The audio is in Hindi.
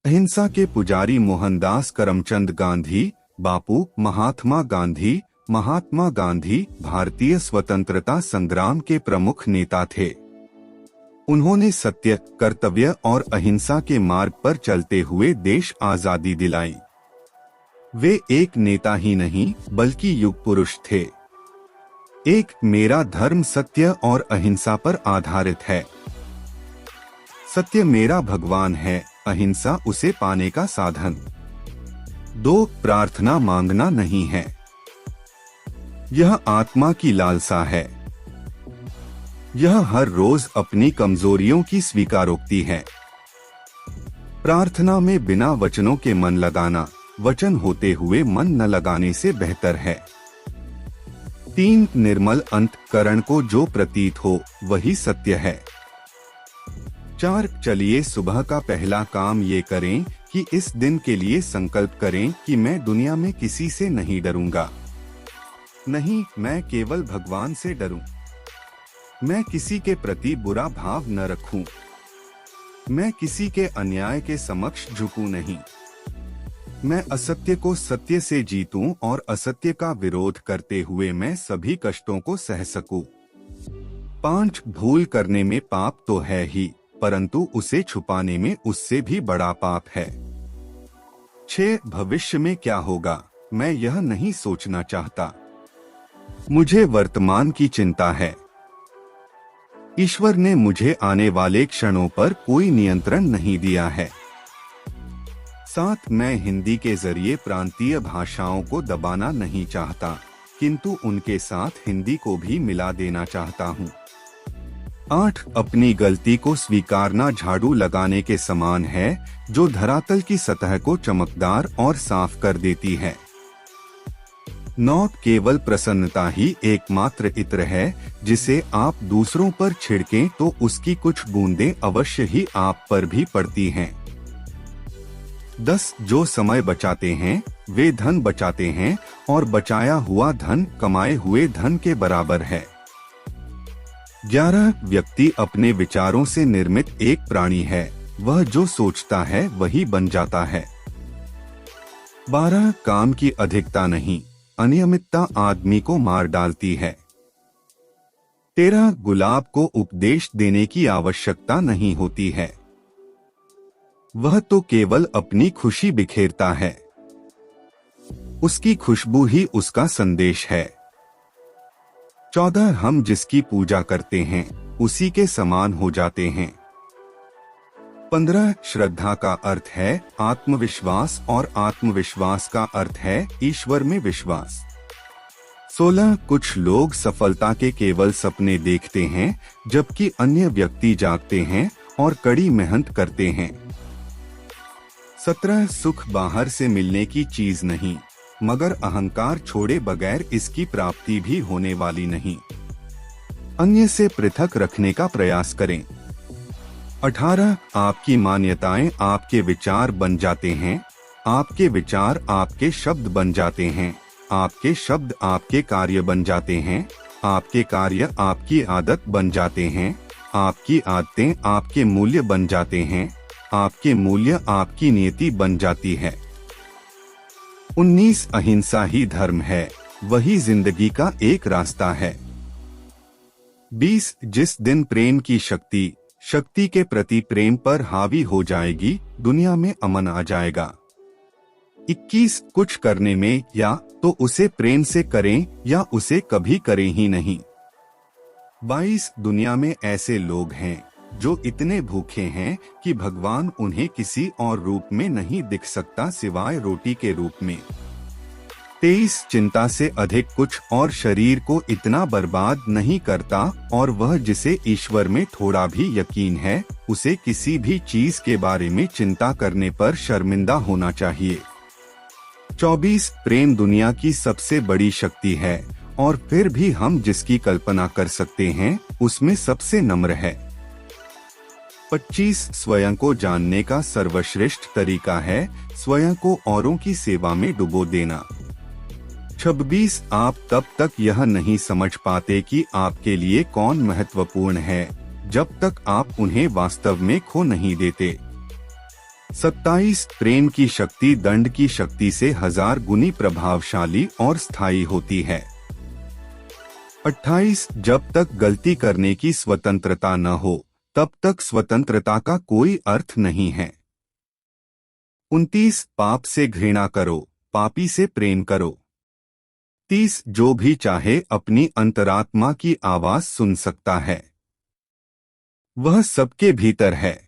अहिंसा के पुजारी मोहनदास करमचंद गांधी, बापू महात्मा गांधी भारतीय स्वतंत्रता संग्राम के प्रमुख नेता थे। उन्होंने सत्य, कर्तव्य और अहिंसा के मार्ग पर चलते हुए देश आजादी दिलाई। वे एक नेता ही नहीं बल्कि युग पुरुष थे। एक मेरा धर्म सत्य और अहिंसा पर आधारित है। सत्य मेरा भगवान है, अहिंसा उसे पाने का साधन। 2 प्रार्थना मांगना नहीं है, यह आत्मा की लालसा है। यह हर रोज अपनी कमजोरियों की स्वीकारोक्ति है। प्रार्थना में बिना वचनों के मन लगाना, वचन होते हुए मन न लगाने से बेहतर है। 3 निर्मल अंतःकरण को जो प्रतीत हो वही सत्य है। 4 चलिए सुबह का पहला काम ये करें कि इस दिन के लिए संकल्प करें कि मैं दुनिया में किसी से नहीं डरूंगा। नहीं, मैं केवल भगवान से डरूं। मैं किसी के प्रति बुरा भाव न रखूं। मैं किसी के अन्याय के समक्ष झुकूं नहीं। मैं असत्य को सत्य से जीतूं और असत्य का विरोध करते हुए मैं सभी कष्टों को सह सकूं। 5 भूल करने में पाप तो है ही, परंतु उसे छुपाने में उससे भी बड़ा पाप है। 6 भविष्य में क्या होगा मैं यह नहीं सोचना चाहता। मुझे वर्तमान की चिंता है। ईश्वर ने मुझे आने वाले क्षणों पर कोई नियंत्रण नहीं दिया है। 7 मैं हिंदी के जरिए प्रांतीय भाषाओं को दबाना नहीं चाहता, किंतु उनके साथ हिंदी को भी मिला देना चाहता हूँ। 8 अपनी गलती को स्वीकारना झाड़ू लगाने के समान है, जो धरातल की सतह को चमकदार और साफ कर देती है। 9 केवल प्रसन्नता ही एकमात्र इत्र है, जिसे आप दूसरों पर छिड़कें तो उसकी कुछ बूंदें अवश्य ही आप पर भी पड़ती हैं। 10 जो समय बचाते हैं वे धन बचाते हैं, और बचाया हुआ धन कमाए हुए धन के बराबर है। 11 व्यक्ति अपने विचारों से निर्मित एक प्राणी है, वह जो सोचता है वही बन जाता है। 12 काम की अधिकता नहीं, अनियमितता आदमी को मार डालती है। 13 गुलाब को उपदेश देने की आवश्यकता नहीं होती है, वह तो केवल अपनी खुशी बिखेरता है। उसकी खुशबू ही उसका संदेश है। 14 हम जिसकी पूजा करते हैं उसी के समान हो जाते हैं। 15 श्रद्धा का अर्थ है आत्मविश्वास और आत्मविश्वास का अर्थ है ईश्वर में विश्वास। 16 कुछ लोग सफलता के केवल सपने देखते हैं, जबकि अन्य व्यक्ति जागते हैं और कड़ी मेहनत करते हैं। 17 सुख बाहर से मिलने की चीज नहीं, मगर अहंकार छोड़े बगैर इसकी प्राप्ति भी होने वाली नहीं। अन्य से पृथक रखने का प्रयास करें। 18 आपकी मान्यताएं आपके विचार बन जाते हैं, आपके विचार आपके शब्द बन जाते हैं, आपके शब्द आपके कार्य बन जाते हैं, आपके कार्य आपकी आदत बन जाते हैं, आपकी आदतें आपके मूल्य बन जाते हैं, आपके मूल्य आपकी नीति बन जाती है। 19 अहिंसा ही धर्म है, वही जिंदगी का एक रास्ता है। 20 जिस दिन प्रेम की शक्ति के प्रति प्रेम पर हावी हो जाएगी, दुनिया में अमन आ जाएगा। 21 कुछ करने में या तो उसे प्रेम से करें या उसे कभी करें ही नहीं। 22 दुनिया में ऐसे लोग हैं जो इतने भूखे हैं कि भगवान उन्हें किसी और रूप में नहीं दिख सकता सिवाय रोटी के रूप में। 23 चिंता से अधिक कुछ और शरीर को इतना बर्बाद नहीं करता, और वह जिसे ईश्वर में थोड़ा भी यकीन है उसे किसी भी चीज के बारे में चिंता करने पर शर्मिंदा होना चाहिए। 24 प्रेम दुनिया की सबसे बड़ी शक्ति है, और फिर भी हम जिसकी कल्पना कर सकते हैं उसमें सबसे नम्र है। 25 स्वयं को जानने का सर्वश्रेष्ठ तरीका है स्वयं को औरों की सेवा में डुबो देना। 26 आप तब तक यह नहीं समझ पाते कि आपके लिए कौन महत्वपूर्ण है जब तक आप उन्हें वास्तव में खो नहीं देते। 27 प्रेम की शक्ति दंड की शक्ति से 1000 गुनी प्रभावशाली और स्थायी होती है। 28 जब तक गलती करने की स्वतंत्रता न हो तब तक स्वतंत्रता का कोई अर्थ नहीं है। 29 पाप से घृणा करो, पापी से प्रेम करो। 30 जो भी चाहे अपनी अंतरात्मा की आवाज सुन सकता है, वह सबके भीतर है।